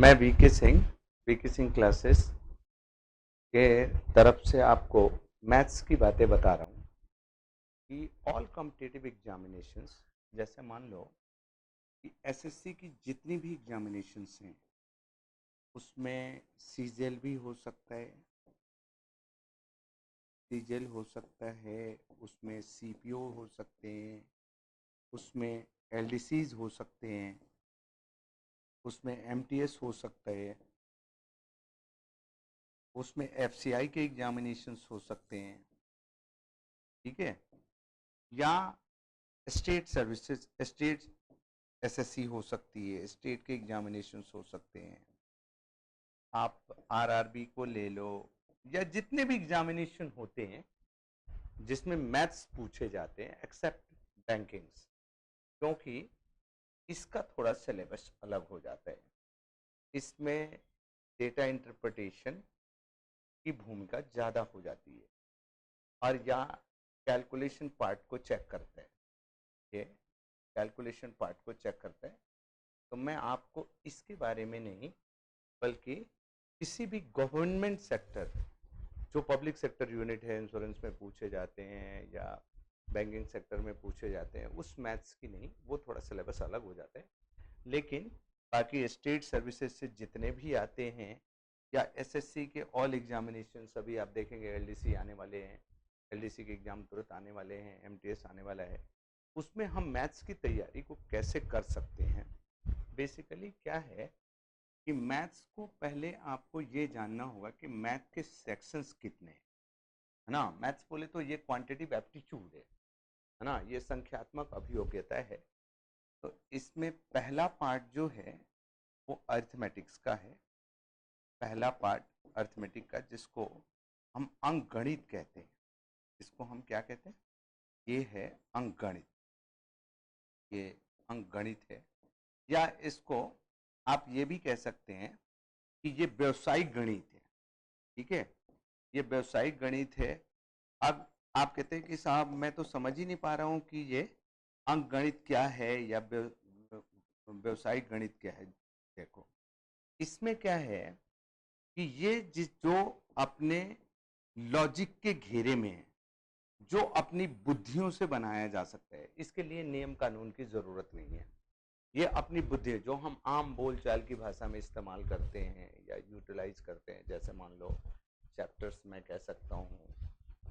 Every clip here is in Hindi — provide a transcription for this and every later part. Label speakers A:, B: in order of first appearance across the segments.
A: मैं वीके सिंह क्लासेस के तरफ से आपको मैथ्स की बातें बता रहा हूँ कि ऑल कॉम्पिटिटिव एग्जामिनेशंस, जैसे मान लो कि एसएससी की जितनी भी एग्जामिनेशंस हैं उसमें सीजेल भी हो सकता है, सीजेल हो सकता है, उसमें सीपीओ हो सकते हैं, उसमें एलडीसीज हो सकते हैं, उसमें एमटीएस हो सकता है, उसमें एफसीआई के एग्जामिनेशंस हो सकते हैं, ठीक है, या स्टेट सर्विसेज, स्टेट एसएससी हो सकती है, स्टेट के एग्जामिनेशंस हो सकते हैं, आप आरआरबी को ले लो, या जितने भी एग्जामिनेशन होते हैं जिसमें मैथ्स पूछे जाते हैं एक्सेप्ट बैंकिंग्स, क्योंकि इसका थोड़ा सिलेबस अलग हो जाता है। इसमें डेटा इंटरप्रिटेशन की भूमिका ज़्यादा हो जाती है और यहाँ कैलकुलेशन पार्ट को चेक करता है, ये कैलकुलेशन पार्ट को चेक करता है। तो मैं आपको इसके बारे में नहीं, बल्कि किसी भी गवर्नमेंट सेक्टर, जो पब्लिक सेक्टर यूनिट है, इंश्योरेंस में पूछे जाते हैं या बैंकिंग सेक्टर में पूछे जाते हैं, उस मैथ्स की नहीं, वो थोड़ा सिलेबस अलग हो जाता है। लेकिन बाकी स्टेट सर्विसेज से जितने भी आते हैं या एसएससी के ऑल एग्जामिनेशन, अभी आप देखेंगे एलडीसी आने वाले हैं, एलडीसी के एग्जाम तुरंत आने वाले हैं, एमटीएस आने वाला है, उसमें हम मैथ्स की तैयारी को कैसे कर सकते हैं। बेसिकली क्या है कि मैथ्स को पहले आपको ये जानना होगा कि मैथ के सेक्शंस कितने हैं, है ना। मैथ्स बोले तो ये क्वांटिटिव एप्टीट्यूड है ना, ये संख्यात्मक अभियोग्यता है। तो इसमें पहला पार्ट जो है वो अरिथमेटिक्स का है, पहला पार्ट अरिथमेटिक का, जिसको हम अंकगणित कहते हैं। इसको हम क्या कहते हैं? ये है अंकगणित, ये अंकगणित है, या इसको आप ये भी कह सकते हैं कि ये व्यवसायिक गणित है, ठीक है, ये व्यवसायिक गणित है। अब आप कहते हैं कि साहब मैं तो समझ ही नहीं पा रहा हूँ कि ये अंकगणित क्या है या व्यवसायिक गणित क्या है। देखो, इसमें क्या है कि ये जो अपने लॉजिक के घेरे में है, जो अपनी बुद्धियों से बनाया जा सकता है, इसके लिए नियम कानून की जरूरत नहीं है। ये अपनी बुद्धि जो हम आम बोलचाल की भाषा में इस्तेमाल करते हैं या यूटिलाइज करते हैं, जैसे मान लो चैप्टर्स, मैं कह सकता हूँ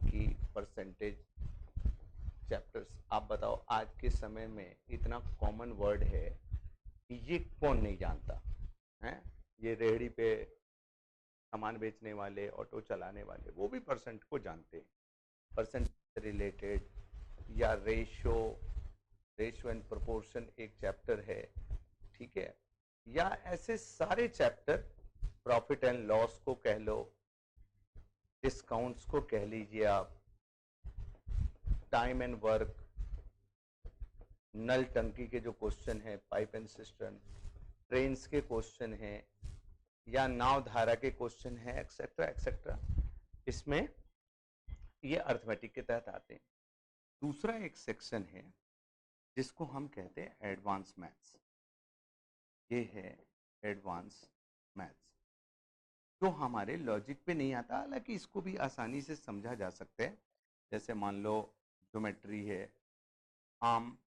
A: कि परसेंटेज चैप्टर्स। आप बताओ, आज के समय में इतना कॉमन वर्ड है कि ये कौन नहीं जानता है। ये रेहड़ी पे सामान बेचने वाले, ऑटो चलाने वाले, वो भी परसेंट को जानते हैं। परसेंट रिलेटेड या रेशो, रेशो एंड प्रोपोर्शन एक चैप्टर है, ठीक है, या ऐसे सारे चैप्टर, प्रॉफिट एंड लॉस को कह लो, डिस्काउंट्स को कह लीजिए आप, टाइम एंड वर्क, नल टंकी के जो क्वेश्चन है, पाइप एंड सिस्टम, ट्रेन्स के क्वेश्चन हैं, या नाव धारा के क्वेश्चन है, एक्सेट्रा एक्सेट्रा, इसमें ये अर्थमेटिक के तहत आते हैं। दूसरा एक सेक्शन है जिसको हम कहते हैं एडवांस मैथ्स, ये है एडवांस मैथ्स, जो हमारे लॉजिक पे नहीं आता, हालांकि इसको भी आसानी से समझा जा सकता है। जैसे मान लो ज्योमेट्री है, आम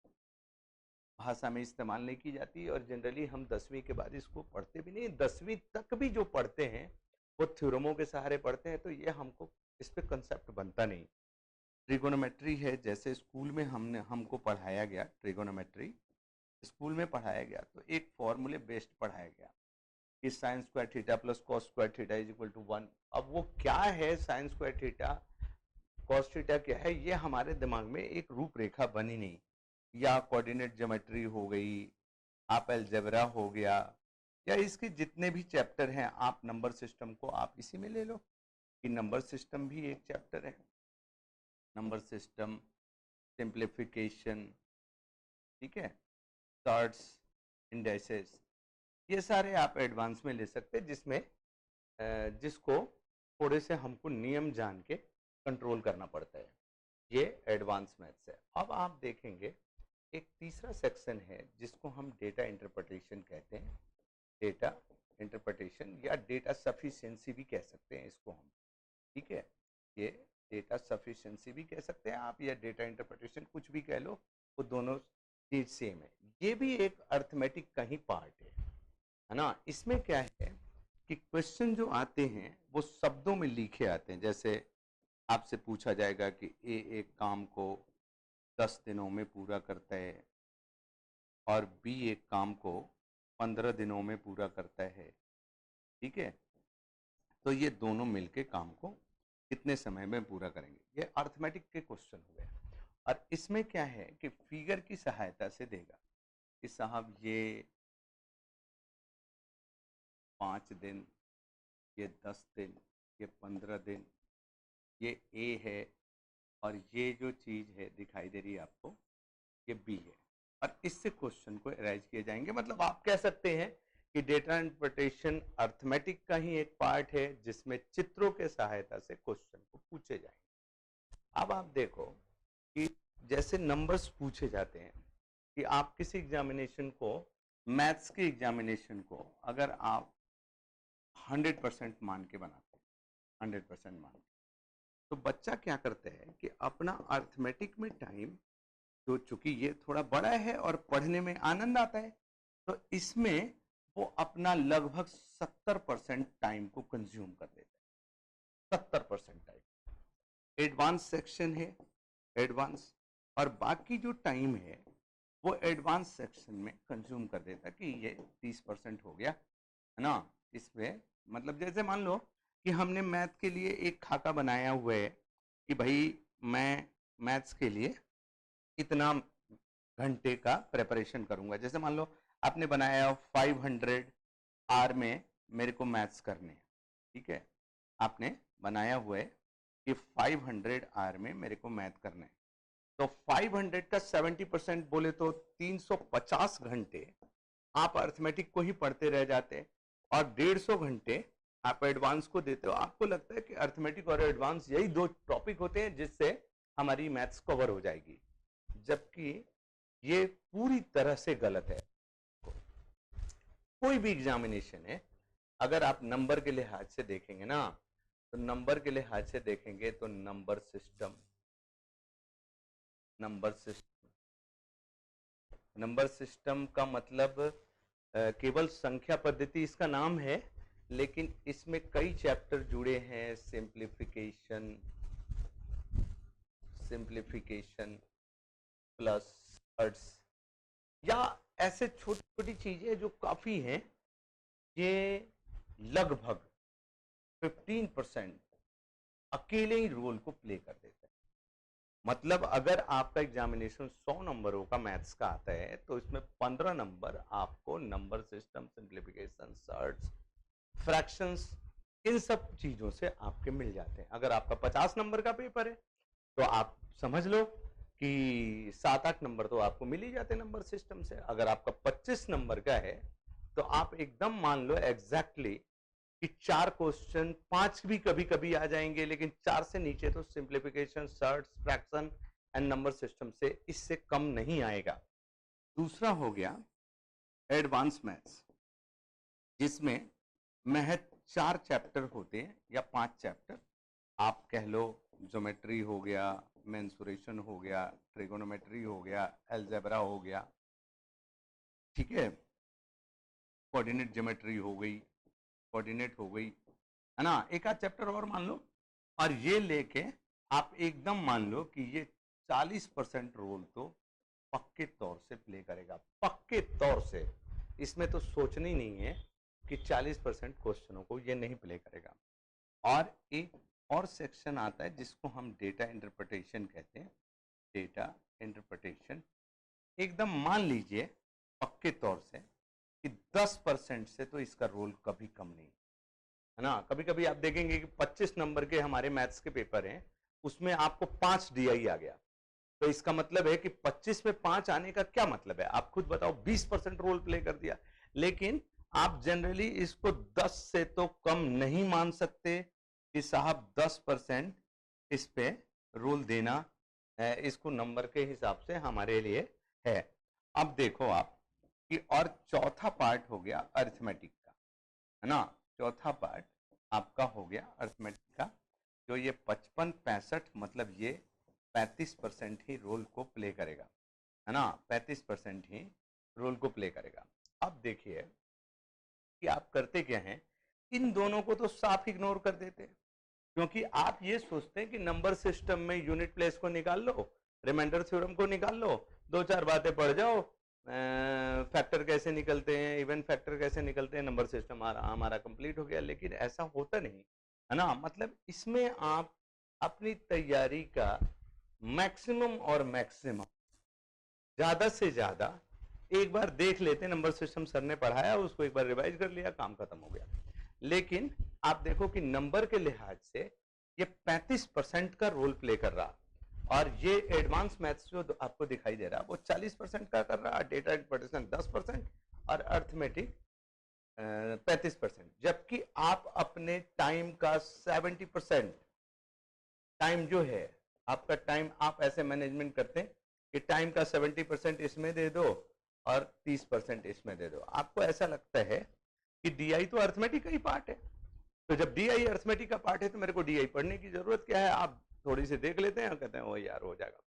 A: भाषा में इस्तेमाल नहीं की जाती और जनरली हम 10वीं के बाद इसको पढ़ते भी नहीं, 10वीं तक भी जो पढ़ते हैं वो थ्योरमों के सहारे पढ़ते हैं, तो ये हमको इस पे कंसेप्ट बनता नहीं। ट्रिगोनोमेट्री है, जैसे स्कूल में हमको पढ़ाया गया, ट्रिगोनोमेट्री स्कूल में पढ़ाया गया, तो एक फॉर्मूले बेस्ड पढ़ाया गया कि sine square theta plus cos square theta is equal to 1। अब वो क्या है sine square theta, cos theta क्या है, ये हमारे दिमाग में एक रूपरेखा बनी नहीं। या कोऑर्डिनेट ज्योमेट्री हो गई, आप अलजेब्रा हो गया, या इसके जितने भी चैप्टर हैं, आप नंबर सिस्टम को आप इसी में ले लो कि नंबर सिस्टम भी एक चैप्टर है, नंबर सिस्टम, सिंप्लीफिकेशन, ठीक है, चार्ट्स, इंडेसेस, ये सारे आप एडवांस में ले सकते हैं, जिसमें जिसको थोड़े से हमको नियम जान के कंट्रोल करना पड़ता है। ये एडवांस मैथ्स है। अब आप देखेंगे एक तीसरा सेक्शन है जिसको हम डेटा इंटरप्रिटेशन कहते हैं, डेटा इंटरप्रिटेशन या डेटा सफिशिएंसी भी कह सकते हैं इसको हम, ठीक है। ये डेटा सफिशिएंसी भी कह सकते हैं आप, या डेटा इंटरप्रिटेशन, कुछ भी कह लो, वो दोनों चीज सेम है। ये भी एक अर्थमेटिक का ही पार्ट है ना। इसमें क्या है कि क्वेश्चन जो आते हैं वो शब्दों में लिखे आते हैं। जैसे आपसे पूछा जाएगा कि ए एक काम को 10 दिनों में पूरा करता है और बी एक काम को 15 दिनों में पूरा करता है, ठीक है। तो ये दोनों मिलके काम को कितने समय में पूरा करेंगे, ये अर्थमेटिक के क्वेश्चन हो गए। और इसमें क्या है कि फिगर की सहायता से देगा कि साहब ये 5 दिन, ये 10 दिन, ये 15 दिन, ये ए है, और ये जो चीज है दिखाई दे रही है आपको, ये बी है। और इससे क्वेश्चन को अराइज किए जाएंगे। मतलब आप कह सकते हैं कि डेटा इंटरप्रिटेशन अर्थमेटिक का ही एक पार्ट है जिसमें चित्रों के सहायता से क्वेश्चन को पूछे जाएंगे। अब आप देखो कि जैसे नंबर्स पूछे जाते हैं कि आप किसी एग्जामिनेशन को, मैथ्स के एग्जामिनेशन को अगर आप 100% मान के बनाते हैं, 100% मान के, तो बच्चा क्या करता है कि अपना अर्थमेटिक में टाइम, जो चूंकि ये थोड़ा बड़ा है और पढ़ने में आनंद आता है, तो इसमें वो अपना लगभग 70% टाइम को कंज्यूम कर देता है। 70% टाइम एडवांस सेक्शन है, एडवांस, और बाकी जो टाइम है वो एडवांस सेक्शन में कंज्यूम कर देता है कि ये 30% हो गया, है ना। इसमें मतलब जैसे मान लो कि हमने मैथ के लिए एक खाका बनाया हुआ है कि भाई मैं मैथ्स के लिए इतना घंटे का प्रिपरेशन करूंगा। जैसे मान लो आपने बनाया 500 आर में मेरे को मैथ्स करने हैं, ठीक है। आपने बनाया हुआ है कि 500 आर में मेरे को मैथ करना है, तो 500 का 70% बोले तो 350 घंटे आप अर्थमेटिक को ही पढ़ते रह जाते हैं, और 150 घंटे आप एडवांस को देते हो। आपको लगता है कि अर्थमेटिक और एडवांस यही दो टॉपिक होते हैं जिससे हमारी मैथ्स कवर हो जाएगी, जबकि ये पूरी तरह से गलत है। कोई भी एग्जामिनेशन है, अगर आप नंबर के लिहाज से देखेंगे ना, तो नंबर के लिहाज से देखेंगे तो नंबर सिस्टम, नंबर सिस्टम का मतलब केवल संख्या पद्धति इसका नाम है, लेकिन इसमें कई चैप्टर जुड़े हैं। सिंप्लीफिकेशन प्लस अर्ट्स, या ऐसे छोटी छोटी चीजें जो काफी हैं, ये लगभग 15% अकेले ही रोल को प्ले कर देते हैं। मतलब अगर आपका एग्जामिनेशन 100 नंबरों का मैथ्स का आता है, तो इसमें 15 नंबर आपको number system, simplification, surds, fractions, इन सब चीजों से आपके मिल जाते हैं। अगर आपका 50 नंबर का पेपर है तो आप समझ लो कि 7-8 नंबर तो आपको मिल ही जाते हैं नंबर सिस्टम से। अगर आपका 25 नंबर का है तो आप एकदम मान लो एग्जैक्टली कि 4 क्वेश्चन, 5 भी कभी कभी आ जाएंगे, लेकिन 4 से नीचे तो simplification, surds, fraction and number system से इससे कम नहीं आएगा। दूसरा हो गया एडवांस मैथ्स, जिसमें महज 4 चैप्टर होते हैं या 5 चैप्टर, आप कह लो। ज्योमेट्री हो गया, मेंसुरेशन हो गया, ट्रिगोनोमेट्री हो गया, अलजेब्रा हो गया, ठीक है, कोऑर्डिनेट ज्योमेट्री हो गई, कोऑर्डिनेट हो गई, है ना। एक आध चैप्टर और मान लो, और ये लेके आप एकदम मान लो कि ये 40% रोल तो पक्के तौर से प्ले करेगा, पक्के तौर से। इसमें तो सोचना ही नहीं है कि 40% क्वेश्चनों को ये नहीं प्ले करेगा। और एक और सेक्शन आता है जिसको हम डेटा इंटरप्रिटेशन कहते हैं। डेटा इंटरप्रिटेशन एकदम मान लीजिए पक्के तौर से कि 10% से तो इसका रोल कभी कम नहीं है ना। कभी कभी आप देखेंगे कि 25 नंबर के हमारे मैथ्स के पेपर हैं, उसमें आपको 5 DI आ गया, तो इसका मतलब है कि 25 में 5 आने का क्या मतलब है, आप खुद बताओ। 20% रोल प्ले कर दिया। लेकिन आप जनरली इसको 10 से तो कम नहीं मान सकते कि साहब 10% इस पे रोल देना है, इसको नंबर के हिसाब से हमारे लिए है। अब देखो आप कि और चौथा पार्ट हो गया अरिथमेटिक का, है ना। चौथा पार्ट आपका हो गया अर्थमेटिक का, जो ये 55-65 मतलब ये 35% ही रोल को प्ले करेगा, है ना, 35% ही रोल को प्ले करेगा। अब देखिए कि आप करते क्या हैं, इन दोनों को तो साफ इग्नोर कर देते हैं, क्योंकि आप ये सोचते हैं कि नंबर सिस्टम में यूनिट प्लेस को निकाल लो, रिमाइंडर थ्योरम को निकाल लो, दो चार बातें पढ़ जाओ, फैक्टर कैसे निकलते हैं, इवन फैक्टर कैसे निकलते हैं, नंबर सिस्टम हमारा कंप्लीट हो गया। लेकिन ऐसा होता नहीं, है ना। मतलब इसमें आप अपनी तैयारी का मैक्सिमम और मैक्सिमम ज्यादा से ज्यादा एक बार देख लेते, नंबर सिस्टम सर ने पढ़ाया, उसको एक बार रिवाइज कर लिया, काम खत्म हो गया। लेकिन आप देखो कि नंबर के लिहाज से ये 35% का रोल प्ले कर रहा, और ये एडवांस मैथ्स जो आपको दिखाई दे रहा वो 40% का कर रहा, डेटा इंटरप्रिटेशन 10% और अर्थमेटिक 35%। जबकि आप अपने टाइम का 70% टाइम जो है आपका टाइम, आप ऐसे मैनेजमेंट करते हैं कि टाइम का 70% इसमें दे दो और 30% इसमें दे दो। आपको ऐसा लगता है कि डीआई तो अर्थमेटिक का ही पार्ट है, तो जब डीआई अर्थमेटिक का पार्ट है तो मेरे को डीआई पढ़ने की जरूरत क्या है, आप थोड़ी सी देख लेते हैं और कहते हैं वो यार हो जाएगा।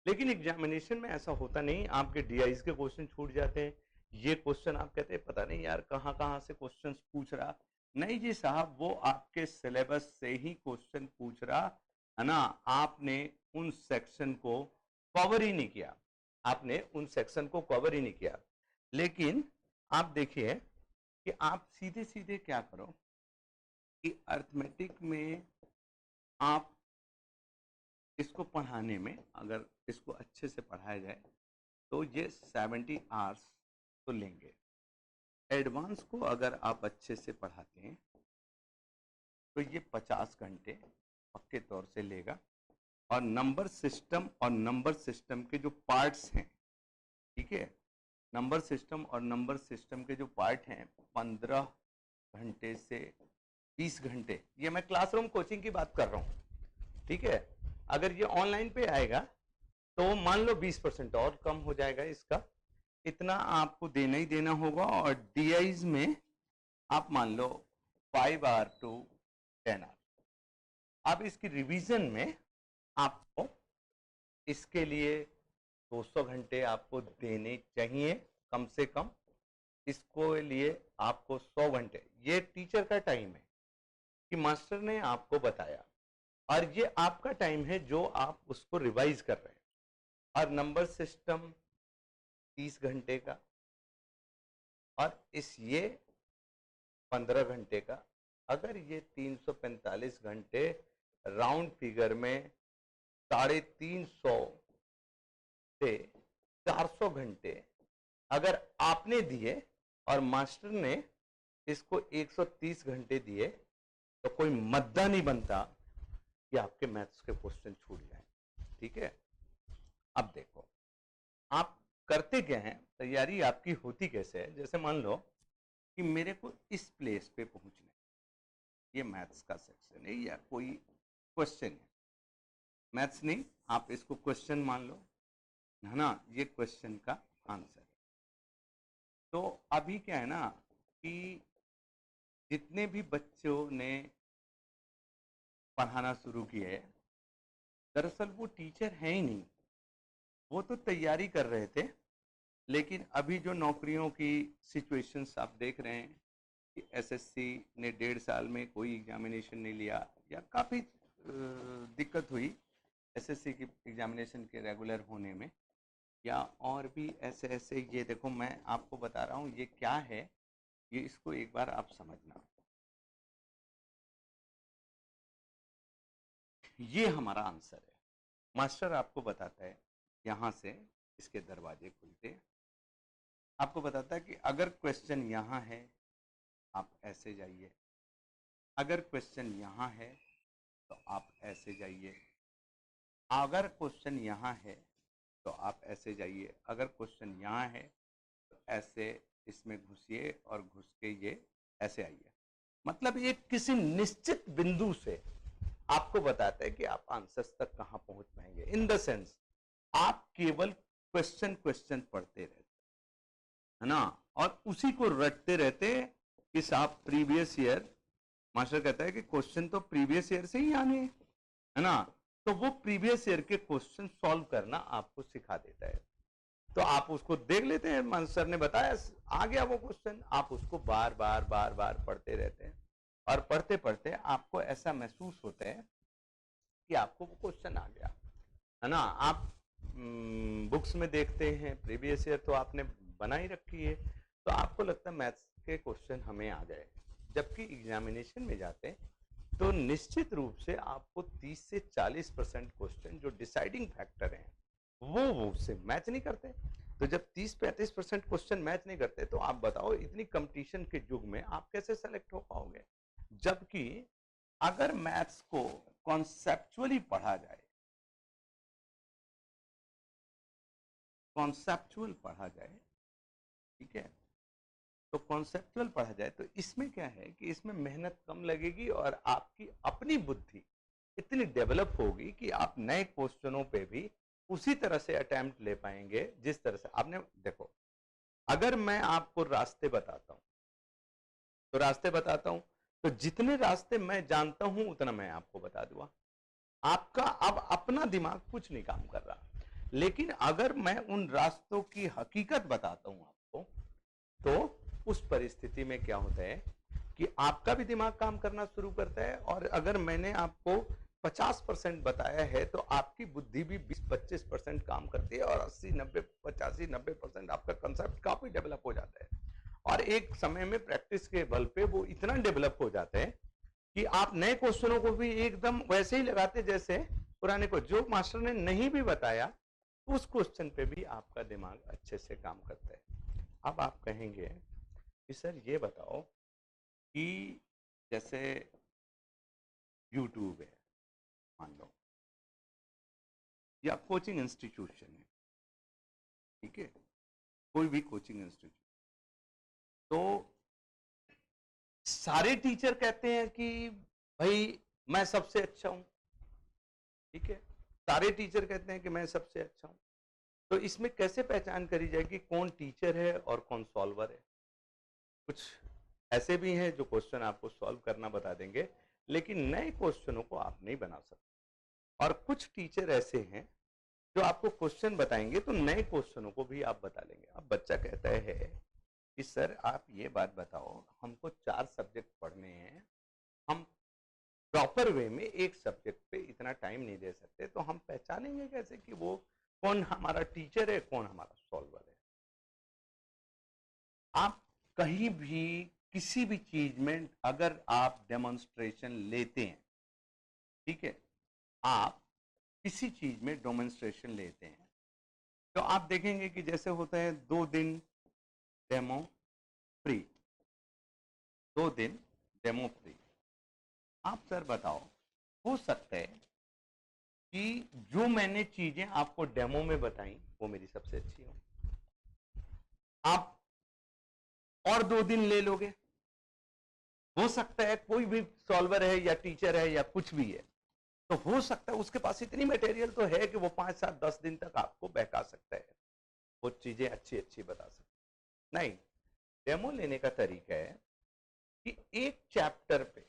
A: लेकिन एग्जामिनेशन में ऐसा होता नहीं, आपके डीआईज के क्वेश्चन छूट जाते हैं। ये क्वेश्चन आप कहते हैं पता नहीं यार कहाँ कहाँ से क्वेश्चन पूछ रहा। नहीं जी साहब, वो आपके सिलेबस से ही क्वेश्चन पूछ रहा, है ना। आपने उन सेक्शन को कवर ही नहीं किया, आपने उन सेक्शन को कवर ही नहीं किया। लेकिन आप देखिए कि आप सीधे सीधे क्या करो कि अर्थमेटिक में आप इसको पढ़ाने में, अगर इसको अच्छे से पढ़ाया जाए तो ये 70 आवर्स तो लेंगे। एडवांस को अगर आप अच्छे से पढ़ाते हैं तो ये 50 घंटे पक्के तौर से लेगा। और नंबर सिस्टम के जो पार्ट्स हैं, ठीक है, नंबर सिस्टम और नंबर सिस्टम के जो पार्ट हैं 15 घंटे से 20 घंटे, ये मैं क्लासरूम कोचिंग की बात कर रहा हूँ, ठीक है। अगर ये ऑनलाइन पे आएगा तो मान लो 20% और कम हो जाएगा इसका, इतना आपको देना ही देना होगा। और डीआईज में आप मान लो 5 आवर टू 10 आवर। अब इसकी रिवीजन में आपको इसके लिए 200 घंटे आपको देने चाहिए कम से कम, इसको लिए आपको 100 घंटे। ये टीचर का टाइम है कि मास्टर ने आपको बताया, और ये आपका टाइम है जो आप उसको रिवाइज कर रहे हैं। और नंबर सिस्टम 30 घंटे का, और इस ये 15 घंटे का। अगर ये 345 घंटे राउंड फिगर में 350 से 400 घंटे अगर आपने दिए और मास्टर ने इसको 130 घंटे दिए, तो कोई मद्दा नहीं बनता कि आपके मैथ्स के क्वेश्चन छूट जाए, ठीक है। अब देखो आप करते क्या हैं, तैयारी आपकी होती कैसे है। जैसे मान लो कि मेरे को इस प्लेस पे पहुंचना है, ये मैथ्स का सेक्शन है या कोई क्वेश्चन है, मैथ्स नहीं, आप इसको क्वेश्चन मान लो, है ना, ये क्वेश्चन का आंसर है। तो अभी क्या है ना कि जितने भी बच्चों ने पढ़ाना शुरू किया है, दरअसल वो टीचर है ही नहीं, वो तो तैयारी कर रहे थे। लेकिन अभी जो नौकरियों की सिचुएशंस आप देख रहे हैं कि एसएससी ने 1.5 साल में कोई एग्जामिनेशन नहीं लिया, या काफ़ी दिक्कत हुई एसएससी की एग्जामिनेशन के रेगुलर होने में, या और भी ऐसे ऐसे। ये देखो मैं आपको बता रहा हूँ ये क्या है, ये इसको एक बार आप समझना। ये हमारा आंसर है, मास्टर आपको बताता है यहाँ से इसके दरवाजे खुलते, आपको बताता है कि अगर क्वेश्चन यहाँ है आप ऐसे जाइए, अगर क्वेश्चन यहाँ है तो आप ऐसे जाइए, अगर क्वेश्चन यहाँ है तो आप ऐसे जाइए, अगर क्वेश्चन यहाँ है तो ऐसे इसमें घुसिए और घुस के ये ऐसे आइए। मतलब ये किसी निश्चित बिंदु से आपको बताता है कि आप आंसर्स तक कहां पहुंच पाएंगे। इन द सेंस आप केवल क्वेश्चन क्वेश्चन पढ़ते रहते, है ना, और उसी को रटते रहते, कि साहब प्रीवियस ईयर, मास्टर कहता है कि क्वेश्चन तो प्रीवियस ईयर से ही आने हैं, है ना, तो वो प्रीवियस ईयर के क्वेश्चन सॉल्व करना आपको सिखा देता है। तो आप उसको देख लेते हैं, सर ने बताया आ गया वो क्वेश्चन, आप उसको बार बार बार बार पढ़ते रहते हैं और पढ़ते पढ़ते आपको ऐसा महसूस होता है कि आपको वो क्वेश्चन आ गया, है ना। आप बुक्स में देखते हैं प्रीवियस ईयर तो आपने बना ही रखी है, तो आपको लगता है मैथ्स के क्वेश्चन हमें आ गए, जबकि एग्जामिनेशन में जाते हैं तो निश्चित रूप से आपको 30 से 40% क्वेश्चन जो डिसाइडिंग फैक्टर हैं वो उससे मैच नहीं करते। तो जब 30-35% क्वेश्चन मैच नहीं करते तो आप बताओ इतनी कंपटीशन के युग में आप कैसे सेलेक्ट हो पाओगे। जबकि अगर मैथ्स को कॉन्सेप्चुअली पढ़ा जाए, कॉन्सेप्चुअल पढ़ा जाए, ठीक है, तो कॉन्सेप्चुअल पढ़ा जाए तो इसमें क्या है कि इसमें मेहनत कम लगेगी और आपकी अपनी बुद्धि इतनी डेवलप होगी कि आप नए क्वेश्चनों पे भी उसी तरह से अटेम्प्ट ले पाएंगे जिस तरह से आपने। देखो, अगर मैं आपको रास्ते बताता हूं तो रास्ते बताता हूं तो जितने रास्ते मैं जानता हूं उतना मैं आपको बता दूंगा, आपका अब अपना दिमाग कुछ नहीं काम कर रहा। लेकिन अगर मैं उन रास्तों की हकीकत बताता हूं आपको, तो उस परिस्थिति में क्या होता है कि आपका भी दिमाग काम करना शुरू करता है, और अगर मैंने आपको 50% बताया है तो आपकी बुद्धि भी 20-25% काम करती है, और 80-90-85-90% आपका कंसेप्ट काफी डेवलप हो जाता है। और एक समय में प्रैक्टिस के बल पे वो इतना डेवलप हो जाता है कि आप नए क्वेश्चनों को भी एकदम वैसे ही लगाते जैसे पुराने को, जो मास्टर ने नहीं भी बताया उस क्वेश्चन पे भी आपका दिमाग अच्छे से काम करता है। अब आप कहेंगे कि सर ये बताओ कि जैसे यूट्यूब है मान लो, या कोचिंग इंस्टीट्यूशन है, ठीक है, कोई भी कोचिंग इंस्टीट्यूट, तो सारे टीचर कहते हैं कि भाई मैं सबसे अच्छा हूं, ठीक है, सारे टीचर कहते हैं कि मैं सबसे अच्छा हूं, तो इसमें कैसे पहचान करी जाएगी कौन टीचर है और कौन सॉल्वर है। कुछ ऐसे भी हैं जो क्वेश्चन आपको सॉल्व करना बता देंगे लेकिन नए क्वेश्चनों को आप नहीं बना सकते, और कुछ टीचर ऐसे हैं जो आपको क्वेश्चन बताएंगे तो नए क्वेश्चनों को भी आप बता लेंगे। अब बच्चा कहता है कि सर आप ये बात बताओ, हमको 4 सब्जेक्ट पढ़ने हैं, हम प्रॉपर वे में एक सब्जेक्ट पे इतना टाइम नहीं दे सकते, तो हम पहचानेंगे कैसे कि वो कौन हमारा टीचर है कौन हमारा सॉल्वर है। आप कहीं भी किसी भी चीज में अगर आप डेमोन्स्ट्रेशन लेते हैं, ठीक है, आप किसी चीज में डेमोन्स्ट्रेशन लेते हैं तो आप देखेंगे कि जैसे होता है 2 दिन डेमो फ्री, 2 दिन डेमो फ्री। आप सर बताओ, हो सकता है कि जो मैंने चीजें आपको डेमो में बताई वो मेरी सबसे अच्छी हो, आप और 2 दिन ले लोगे, हो सकता है कोई भी सॉल्वर है या टीचर है या कुछ भी है, तो हो सकता है उसके पास इतनी मटेरियल तो है कि वो 5-7-10 दिन तक आपको बहका सकता है, वो चीजें अच्छी अच्छी बता सकता है। नहीं, डेमो लेने का तरीका है कि एक चैप्टर पे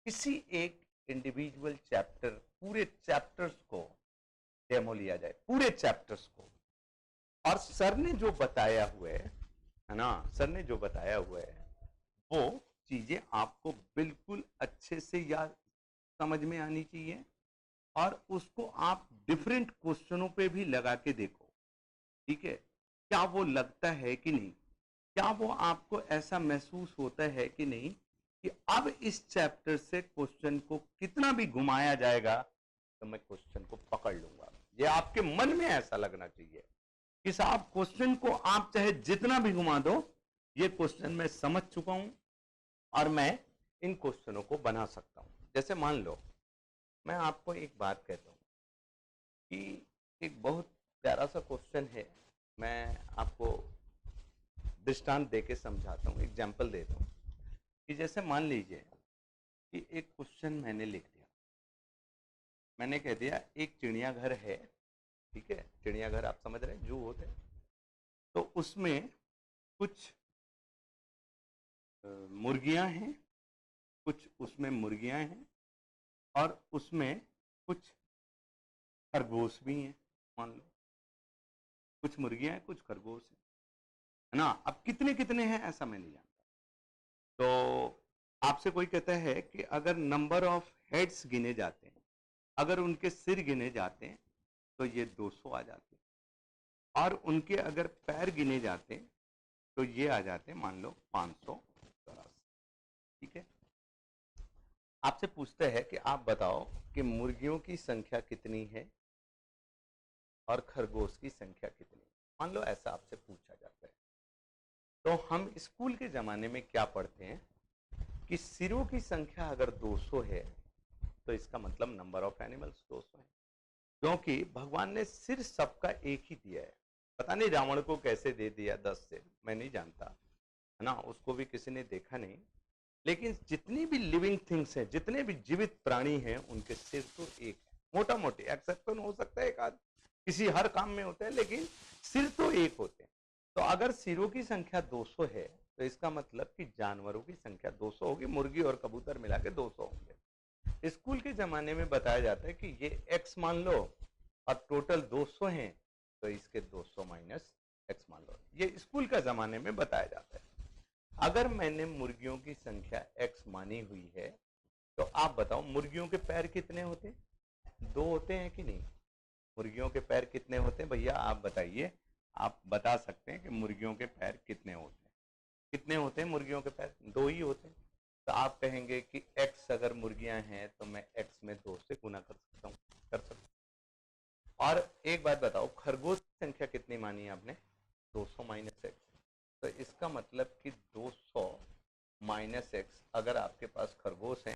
A: किसी एक इंडिविजुअल चैप्टर, पूरे चैप्टर्स को डेमो लिया जाए, पूरे चैप्टर्स को, और सर ने जो बताया हुआ है ना, सर ने जो बताया हुआ है वो चीजें आपको बिल्कुल अच्छे से याद समझ में आनी चाहिए, और उसको आप डिफरेंट क्वेश्चनों पे भी लगा के देखो, ठीक है, क्या वो लगता है कि नहीं, क्या वो आपको ऐसा महसूस होता है कि नहीं कि अब इस चैप्टर से क्वेश्चन को कितना भी घुमाया जाएगा तो मैं क्वेश्चन को पकड़ लूंगा। ये आपके मन में ऐसा लगना चाहिए कि साहब क्वेश्चन को आप चाहे जितना भी घुमा दो, ये क्वेश्चन मैं समझ चुका हूं और मैं इन क्वेश्चनों को बना सकता हूं। जैसे मान लो मैं आपको एक बात कहता हूं कि एक बहुत प्यारा सा क्वेश्चन है, मैं आपको दृष्टांत देके समझाता हूं, एग्जाम्पल देता हूं कि जैसे मान लीजिए कि एक क्वेश्चन मैंने लिख दिया, मैंने कह दिया एक चिड़ियाघर है, ठीक है, चिड़ियाघर आप समझ रहे हैं, जू होते हैं, तो उसमें कुछ मुर्गियां हैं, कुछ उसमें मुर्गियां हैं और उसमें कुछ खरगोश भी हैं, मान लो कुछ मुर्गियां हैं कुछ खरगोश हैं, है ना। अब कितने कितने हैं ऐसा मैं नहीं जानता। तो आपसे कोई कहता है कि अगर नंबर ऑफ हेड्स गिने जाते हैं, अगर उनके सिर गिने जाते हैं तो ये 200 आ जाते हैं, और उनके अगर पैर गिने जाते हैं तो ये आ जाते हैं मान लो 584। ठीक है। आपसे पूछते हैं कि आप बताओ कि मुर्गियों की संख्या कितनी है और खरगोश की संख्या कितनी है। मान लो ऐसा आपसे पूछा जाता है, तो हम स्कूल के जमाने में क्या पढ़ते हैं कि सिरों की संख्या अगर 200 है तो इसका मतलब नंबर ऑफ एनिमल्स 200 है, क्योंकि भगवान ने सिर सबका एक ही दिया है। पता नहीं रावण को कैसे दे दिया 10 सिर, मैं नहीं जानता, है ना, उसको भी किसी ने देखा नहीं। लेकिन जितनी भी लिविंग थिंग्स हैं, जितने भी जीवित प्राणी हैं, उनके सिर तो एक है। मोटा मोटी एक्सेप्शन हो सकता है एक आध किसी हर काम में होता है, लेकिन सिर तो एक होते हैं। तो अगर सिरों की संख्या 200 है तो इसका मतलब कि जानवरों की संख्या 200 होगी, मुर्गी और कबूतर मिला के 200 होंगे। स्कूल के जमाने में बताया जाता है कि ये x मान लो और टोटल 200 हैं, तो इसके 200 माइनस x मान लो। ये स्कूल का जमाने में बताया जाता है। अगर मैंने मुर्गियों की संख्या x मानी हुई है तो आप बताओ मुर्गियों के पैर कितने होते हैं? 2 होते हैं कि नहीं? मुर्गियों के पैर कितने होते हैं भैया, आप बताइए। आप बता सकते हैं कि मुर्गियों के पैर कितने होते हैं? कितने होते हैं मुर्गियों के पैर? 2 ही होते हैं। तो आप कहेंगे कि x अगर मुर्गियां हैं तो मैं x में 2 से गुना कर सकता हूँ, कर सकता हूँ। और एक बात बताओ, खरगोश की संख्या कितनी मानी आपने? 200 माइनस एक्स। तो इसका मतलब कि 200 माइनस एक्स, अगर आपके पास खरगोश हैं,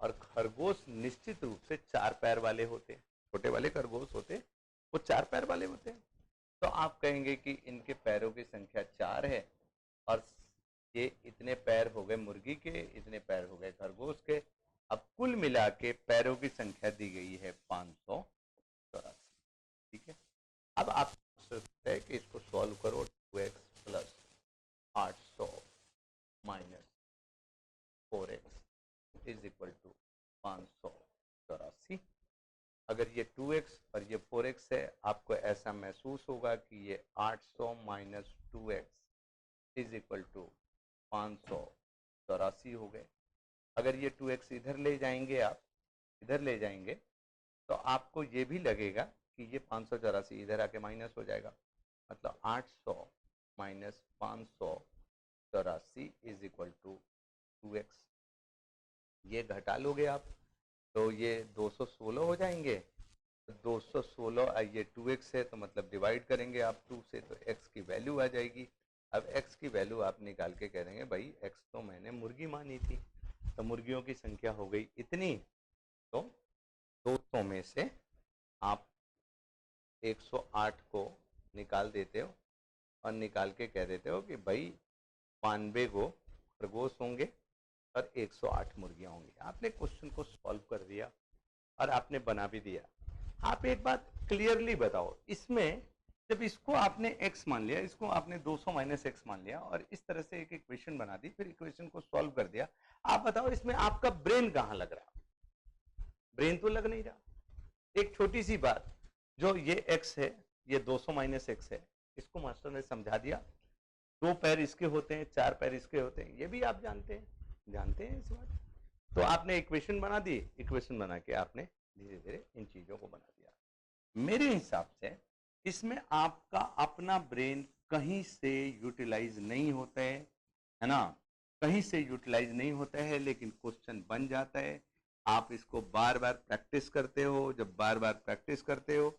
A: और खरगोश निश्चित रूप से 4 पैर वाले होते हैं, छोटे वाले खरगोश होते वो 4 पैर वाले होते हैं, तो आप कहेंगे कि इनके पैरों की संख्या 4 है, और ये इतने पैर हो गए मुर्गी के, इतने पैर हो गए खरगोश के। अब कुल मिला के पैरों की संख्या दी गई है 584। ठीक है। अब आप सोचते हैं कि इसको सॉल्व करो, 2x plus 800 minus 4x is equal to 584। अगर ये 2x और ये 4x है, आपको ऐसा महसूस होगा कि ये 800 minus 2x is equal to 584 हो गए। अगर ये 2x इधर ले जाएंगे, आप इधर ले जाएंगे, तो आपको ये भी लगेगा कि ये 584 इधर आके माइनस हो जाएगा, मतलब 800 minus 584 is equal to 2x। ये घटा लोगे आप तो ये 216 हो जाएंगे। 216, ये 2x है तो मतलब डिवाइड करेंगे आप 2 से, तो x की वैल्यू आ जाएगी। अब x की वैल्यू आप निकाल के कह देंगे भाई x तो मैंने मुर्गी मानी थी, तो मुर्गियों की संख्या हो गई इतनी। तो 200 में से आप 108 को निकाल देते हो और निकाल के कह देते हो कि भाई 92 को खरगोश होंगे और 108 मुर्गियां होंगी। आपने क्वेश्चन को सॉल्व कर दिया और आपने बना भी दिया। आप एक बात क्लियरली बताओ, इसमें जब इसको आपने x मान लिया, इसको आपने 200 माइनस एक्स मान लिया और इस तरह से एक इक्वेशन बना दी, फिर इक्वेशन को सॉल्व कर दिया, आप बताओ इसमें आपका ब्रेन कहां लग रहा? ब्रेन तो लग नहीं रहा। एक छोटी सी बात, जो ये x है, ये 200 माइनस एक्स है, इसको मास्टर ने समझा दिया। 2 पैर इसके होते हैं, 4 पैर इसके होते हैं, ये भी आप जानते हैं इस बात। तो आपने इक्वेशन बना दी, इक्वेशन बना के आपने धीरे धीरे इन चीजों को बना दिया। मेरे हिसाब से इसमें आपका अपना ब्रेन कहीं से यूटिलाइज नहीं होता है ना, कहीं से यूटिलाइज नहीं होता है, लेकिन क्वेश्चन बन जाता है। आप इसको बार बार प्रैक्टिस करते हो, जब बार बार प्रैक्टिस करते हो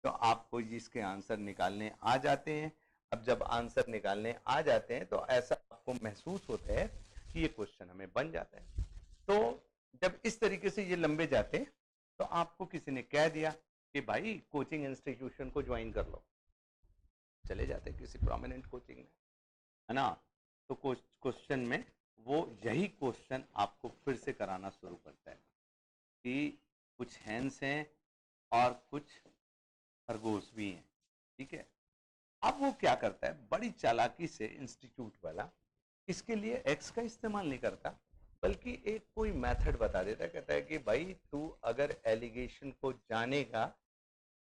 A: तो आपको इसके आंसर निकालने आ जाते हैं। अब जब आंसर निकालने आ जाते हैं तो ऐसा आपको महसूस होता है कि ये क्वेश्चन हमें बन जाता है। तो जब इस तरीके से ये लंबे जाते हैं तो आपको किसी ने कह दिया कि भाई कोचिंग इंस्टीट्यूशन को ज्वाइन कर लो, चले जाते किसी प्रोमिनेंट कोचिंग में, है ना। तो क्वेश्चन में वो यही क्वेश्चन आपको फिर से कराना शुरू करता है कि कुछ हैंस हैं और कुछ खरगोश भी हैं। ठीक है। अब वो क्या करता है, बड़ी चालाकी से इंस्टीट्यूट वाला इसके लिए एक्स का इस्तेमाल नहीं करता, बल्कि एक कोई मेथड बता देता, कहता है कि भाई तू अगर एलिगेशन को जानेगा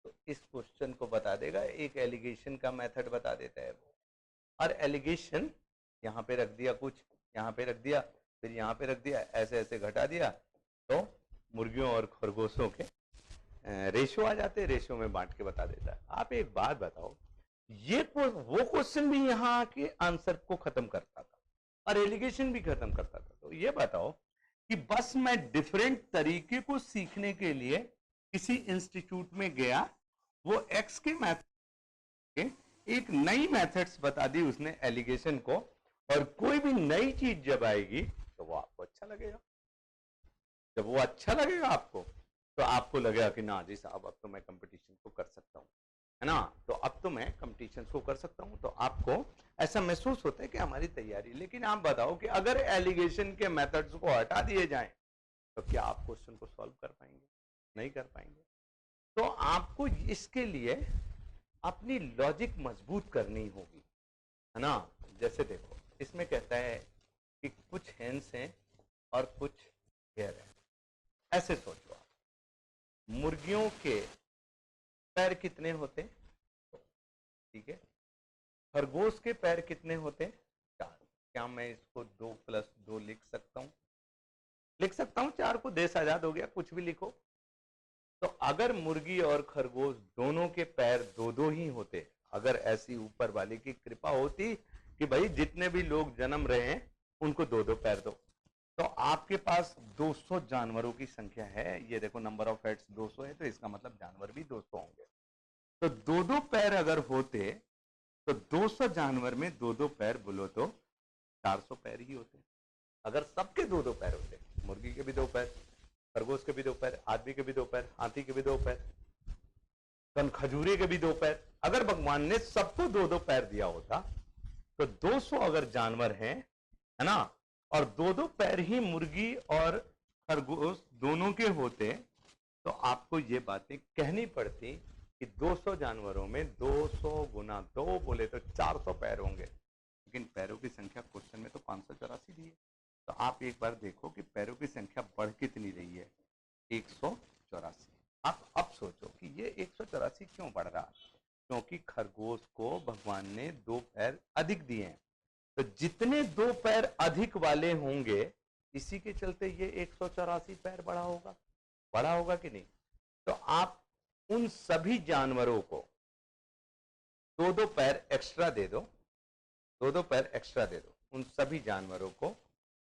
A: तो इस क्वेश्चन को बता देगा। एक एलिगेशन का मेथड बता देता है वो। और एलिगेशन यहाँ पे रख दिया, कुछ यहाँ पे रख दिया, फिर यहाँ पे रख दिया, ऐसे ऐसे घटा दिया, तो मुर्गियों और खरगोशों के रेशो आ जाते हैं, रेशो में बांट के बता देता है। आप एक बात बताओ, ये वो क्वेश्चन भी यहाँ आके आंसर को खत्म करता था और एलिगेशन भी खत्म करता था। तो ये बताओ कि बस मैं डिफरेंट तरीके को सीखने के लिए किसी इंस्टीट्यूट में गया, वो एक्स के मैथड एक नई मेथड्स बता दी उसने एलिगेशन को, और कोई भी नई चीज जब आएगी तो वो आपको अच्छा लगेगा। जब वो अच्छा लगेगा आपको, तो आपको लगेगा कि ना जी साहब अब तो मैं कंपटीशन को कर सकता हूँ, है ना, तो अब तो मैं कंपटीशन को कर सकता हूँ। तो आपको ऐसा महसूस होता है कि हमारी तैयारी। लेकिन आप बताओ कि अगर एलिगेशन के मेथड्स को हटा दिए जाएं तो क्या आप क्वेश्चन को सॉल्व कर पाएंगे? नहीं कर पाएंगे। तो आपको इसके लिए अपनी लॉजिक मजबूत करनी होगी, है ना। जैसे देखो, इसमें कहता है कि कुछ हैंड्स हैं और कुछ हेयर है। ऐसे सोचो आप, मुर्गियों के पैर कितने होते? ठीक है। खरगोश के पैर कितने होते? 4। क्या मैं इसको 2 + 2 लिख सकता हूं? लिख सकता हूं। 4 को देश आजाद हो गया, कुछ भी लिखो। तो अगर मुर्गी और खरगोश दोनों के पैर 2-2 ही होते, अगर ऐसी ऊपर वाले की कृपा होती कि भाई जितने भी लोग जन्म रहे हैं उनको 2-2 पैर दो, तो आपके पास 200 जानवरों की संख्या है। ये देखो, नंबर ऑफ हेड्स 200 है, तो इसका मतलब जानवर भी 200 होंगे। तो 2-2 पैर अगर होते तो 200 जानवर में 2-2 पैर बोलो तो 400 पैर ही होते। अगर सबके 2-2 पैर होते, मुर्गी के भी 2 पैर, खरगोश के भी 2 पैर, आदमी के भी 2 पैर, हाथी के भी 2 पैर, खजूरे के भी 2 पैर, अगर भगवान ने सबको 2-2 पैर दिया होता, तो 200 अगर जानवर हैं, है ना, और 2-2 पैर ही मुर्गी और खरगोश दोनों के होते, तो आपको ये बातें कहनी पड़ती कि 200 जानवरों में 200 × 2 बोले तो 400 पैर होंगे। लेकिन पैरों की संख्या क्वेश्चन में तो 584 दी है। तो आप एक बार देखो कि पैरों की संख्या बढ़ कितनी रही है? 184। आप अब सोचो कि ये 184 क्यों बढ़ रहा है? क्योंकि खरगोश को भगवान ने 2 पैर अधिक दिए हैं। तो जितने 2 पैर अधिक वाले होंगे, इसी के चलते ये 184 पैर बढ़ा होगा। बढ़ा होगा कि नहीं? तो आप उन सभी जानवरों को 2-2 पैर एक्स्ट्रा दे दो, 2-2 पैर एक्स्ट्रा दे दो। उन सभी जानवरों को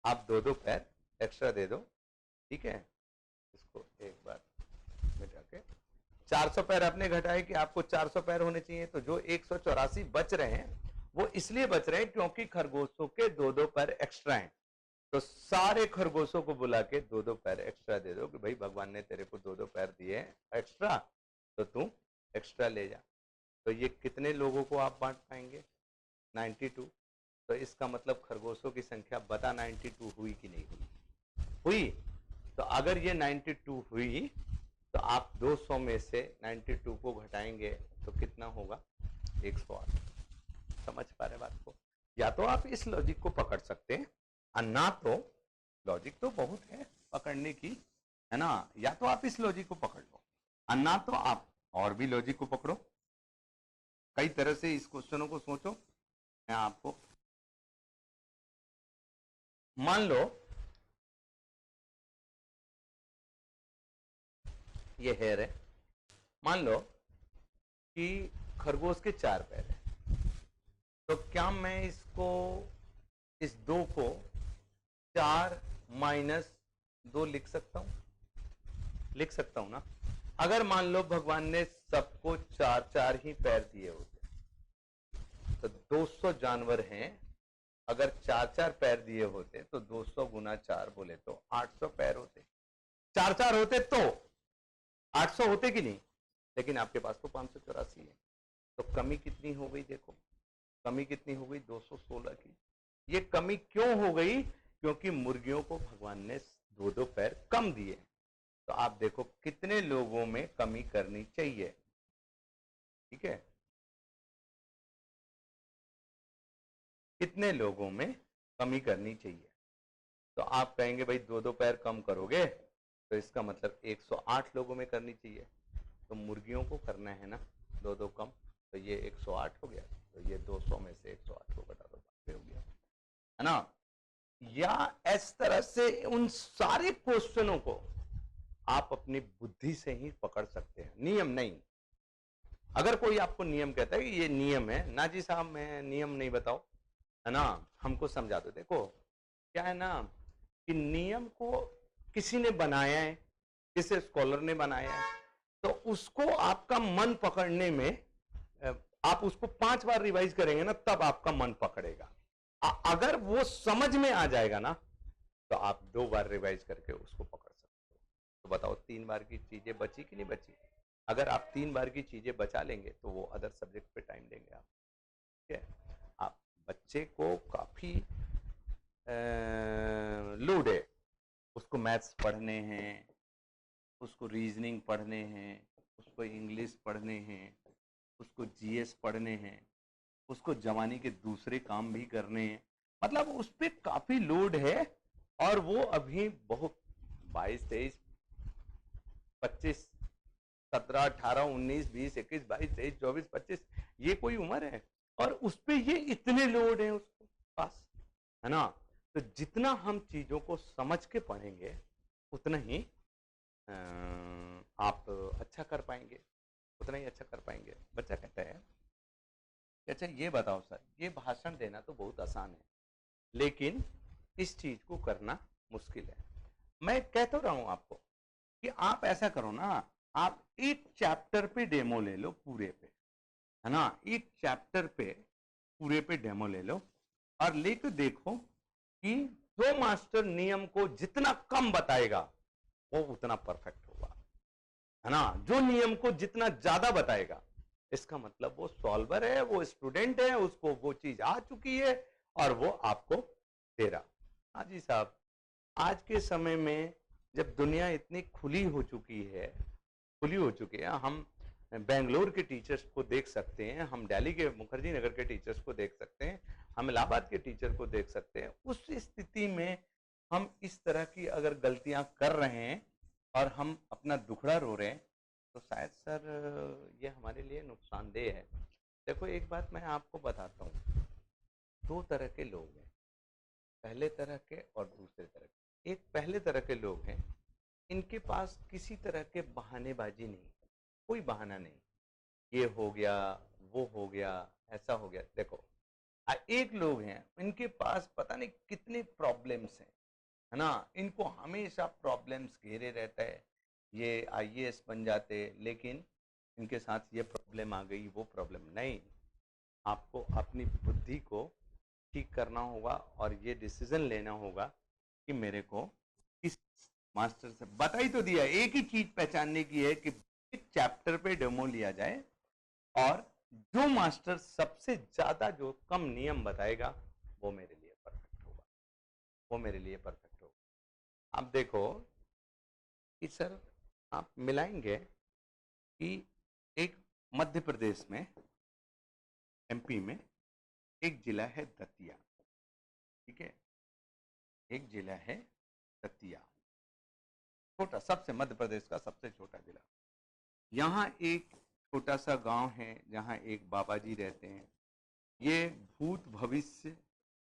A: आप 2-2 पैर एक्स्ट्रा दे दो। ठीक है, इसको एक बार मिटा के 400 पैर आपने घटाए कि आपको 400 पैर होने चाहिए। तो जो 184 बच रहे हैं वो इसलिए बच रहे हैं क्योंकि खरगोशों के 2-2 पैर एक्स्ट्रा हैं। तो सारे खरगोशों को बुला के 2-2 पैर एक्स्ट्रा दे दो कि भाई भगवान ने तेरे को 2-2 पैर दिए हैं एक्स्ट्रा, तो तू एक्स्ट्रा ले जा। तो ये कितने लोगों को आप बांट पाएंगे? 92। तो इसका मतलब खरगोशों की संख्या बता 92 हुई कि नहीं हुई? हुई। तो अगर ये 92 हुई तो आप 200 में से 92 को घटाएंगे तो कितना होगा? 108। समझ पा रहे बात को? या तो आप इस लॉजिक को पकड़ सकते हैं, और ना तो लॉजिक तो बहुत है पकड़ने की, है ना। या तो आप इस लॉजिक को पकड़ लो, और ना तो आप और भी लॉजिक को पकड़ो। कई तरह से इस क्वेश्चनों को सोचो। मैं आपको, मान लो ये हेयर है, मान लो कि खरगोश के 4 पैर है, तो क्या मैं इसको, इस 2 को 4 - 2 लिख सकता हूं? लिख सकता हूं ना। अगर मान लो भगवान ने सबको 4-4 ही पैर दिए होते, तो 200 जानवर हैं, अगर 4-4 पैर दिए होते तो 200 × 4 बोले तो 800 पैर होते। 4-4 होते तो 800 होते कि नहीं? लेकिन आपके पास तो 584 है। तो कमी कितनी हो गई? देखो कमी कितनी हो गई? 216 की। ये कमी क्यों हो गई? क्योंकि मुर्गियों को भगवान ने 2-2 पैर कम दिए। तो आप देखो कितने लोगों में कमी करनी चाहिए। ठीक है, कितने लोगों में कम ही करनी चाहिए। तो आप कहेंगे भाई 2-2 पैर कम करोगे तो इसका मतलब 108 लोगों में करनी चाहिए। तो मुर्गियों को करना है ना 2-2 कम, तो ये 108 हो गया, तो ये 200 में से 108 को घटा दो, हो गया, है ना। या इस तरह से उन सारे क्वेश्चनों को आप अपनी बुद्धि से ही पकड़ सकते हैं, नियम नहीं। अगर कोई आपको नियम कहता है कि ये नियम है ना जी साहब, मैं नियम नहीं बताओ, है ना, हमको समझा दो। देखो क्या है ना कि नियम को किसी ने बनाया है, किसी स्कॉलर ने बनाया है, तो उसको आपका मन पकड़ने में आप उसको 5 बार रिवाइज करेंगे ना तब आपका मन पकड़ेगा। अगर वो समझ में आ जाएगा ना तो आप 2 बार रिवाइज करके उसको पकड़ सकते हो। तो बताओ 3 बार की चीजें बची कि नहीं बची? अगर आप 3 बार की चीजें बचा लेंगे तो वो अदर सब्जेक्ट पे टाइम देंगे आप, ठीक है। आप बच्चे को काफी लोड है, उसको मैथ्स पढ़ने हैं, उसको रीजनिंग पढ़ने हैं, उसको इंग्लिश पढ़ने हैं, उसको जीएस पढ़ने हैं, उसको जमाने के दूसरे काम भी करने हैं, मतलब उस पर काफी लोड है। और वो अभी बहुत 22, 23, 25, 17, 18, 19, 20, 21, 22, 23, 24, 25 ये कोई उम्र है और उस पर ये इतने लोड है उसके पास, है ना। तो जितना हम चीजों को समझ के पढ़ेंगे उतना ही आप अच्छा कर पाएंगे, उतना ही अच्छा कर पाएंगे। बच्चा कहता है कि अच्छा ये बताओ सर, ये भाषण देना तो बहुत आसान है लेकिन इस चीज को करना मुश्किल है। मैं कहता रहा हूं आपको कि आप ऐसा करो ना, आप एक चैप्टर पे डेमो ले लो पूरे पे, है ना, एक चैप्टर पे पूरे पे डेमो ले लो और लेकर देखो कि जो मास्टर नियम को जितना कम बताएगा वो उतना परफेक्ट होगा, है ना। जो नियम को जितना ज्यादा बताएगा इसका मतलब वो सॉल्वर है, वो स्टूडेंट है, उसको वो चीज आ चुकी है और वो आपको दे रहा। हाँ जी साहब, आज के समय में जब दुनिया इतनी खुली हो चुकी है, हम बेंगलोर के टीचर्स को देख सकते हैं, हम दिल्ली के मुखर्जी नगर के टीचर्स को देख सकते हैं, हम इलाहाबाद के टीचर को देख सकते हैं। उस स्थिति में हम इस तरह की अगर गलतियां कर रहे हैं और हम अपना दुखड़ा रो रहे हैं तो शायद सर ये हमारे लिए नुकसानदेह है। देखो एक बात मैं आपको बताता हूँ, 2 तरह के लोग हैं, पहले तरह के और दूसरे तरह के। एक पहले तरह के लोग हैं, इनके पास किसी तरह के बहानेबाजी नहीं, कोई बहाना नहीं, ये हो गया, वो हो गया, ऐसा हो गया। देखो एक लोग हैं, इनके पास पता नहीं कितने प्रॉब्लम्स हैं, है ना, इनको हमेशा प्रॉब्लम्स घेरे रहता है। ये आईएएस बन जाते लेकिन इनके साथ ये प्रॉब्लम आ गई, वो प्रॉब्लम नहीं। आपको अपनी बुद्धि को ठीक करना होगा और ये डिसीजन लेना होगा कि मेरे को किस मास्टर से, बता ही तो दिया, एक ही चीज पहचानने की है कि एक चैप्टर पे डेमो लिया जाए और जो मास्टर सबसे ज्यादा जो कम नियम बताएगा वो मेरे लिए परफेक्ट होगा, वो मेरे लिए परफेक्ट होगा। आप देखो कि सर आप मिलाएंगे कि एक मध्य प्रदेश में, एमपी में एक जिला है दतिया, ठीक है, एक जिला है दतिया, छोटा, सबसे मध्य प्रदेश का सबसे छोटा जिला। यहाँ एक छोटा सा गांव है जहाँ एक बाबा जी रहते हैं, ये भूत भविष्य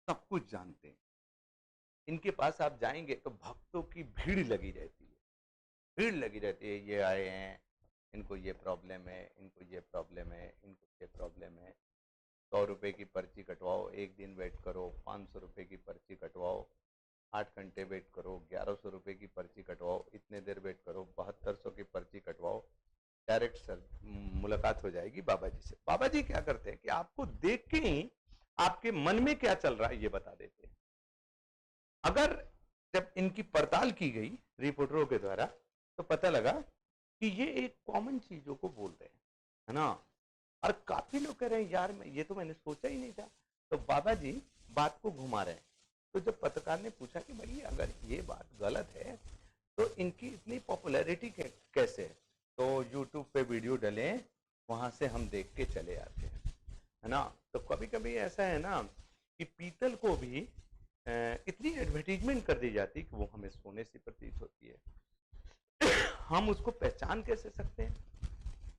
A: सब कुछ जानते हैं। इनके पास आप जाएंगे तो भक्तों की भीड़ लगी रहती है, भीड़ लगी रहती है, ये आए हैं, इनको ये प्रॉब्लम है, इनको ये प्रॉब्लम है, इनको ये प्रॉब्लम है। 100 रुपए की पर्ची कटवाओ, एक दिन वेट करो, 500 रुपए की पर्ची कटवाओ, 8 घंटे वेट करो, 1100 रुपए की पर्ची कटवाओ, इतने देर वेट करो, 7200 की पर्ची कटवाओ, डायरेक्ट सर मुलाकात हो जाएगी बाबा जी से। बाबा जी क्या करते हैं कि आपको देख के ही आपके मन में क्या चल रहा है ये बता देते हैं। अगर जब इनकी पड़ताल की गई रिपोर्टरों के द्वारा तो पता लगा कि ये एक कॉमन चीजों को बोल रहे हैं, है ना। और काफी लोग कह रहे हैं यार ये तो मैंने सोचा ही नहीं था। तो बाबा जी बात को घुमा रहे हैं। तो जब पत्रकार ने पूछा कि भाई अगर ये बात गलत है तो इनकी इतनी पॉपुलैरिटी कैसे है, तो यूट्यूब पे वीडियो डले, वहां से हम देख के चले आते हैं, है ना। तो कभी कभी ऐसा है ना कि पीतल को भी इतनी एडवर्टीजमेंट कर दी जाती कि वो हमें सोने से प्रतीत होती है। हम उसको पहचान कैसे सकते हैं?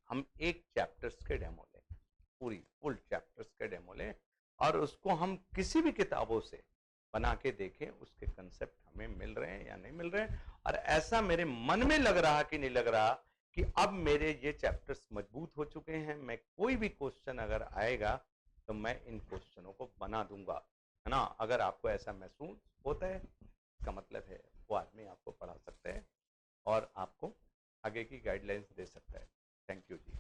A: हम एक चैप्टर्स के डेमो लें, पूरी फुल चैप्टर्स के डेमो लें और उसको हम किसी भी किताबों से बना के देखें, उसके कंसेप्ट हमें मिल रहे हैं या नहीं मिल रहे हैं, और ऐसा मेरे मन में लग रहा कि नहीं लग रहा कि अब मेरे ये चैप्टर्स मजबूत हो चुके हैं, मैं कोई भी क्वेश्चन अगर आएगा तो मैं इन क्वेश्चनों को बना दूंगा, है ना। अगर आपको ऐसा महसूस होता है, इसका मतलब है वो आदमी आपको पढ़ा सकता है और आपको आगे की गाइडलाइंस दे सकता है। Thank you ji.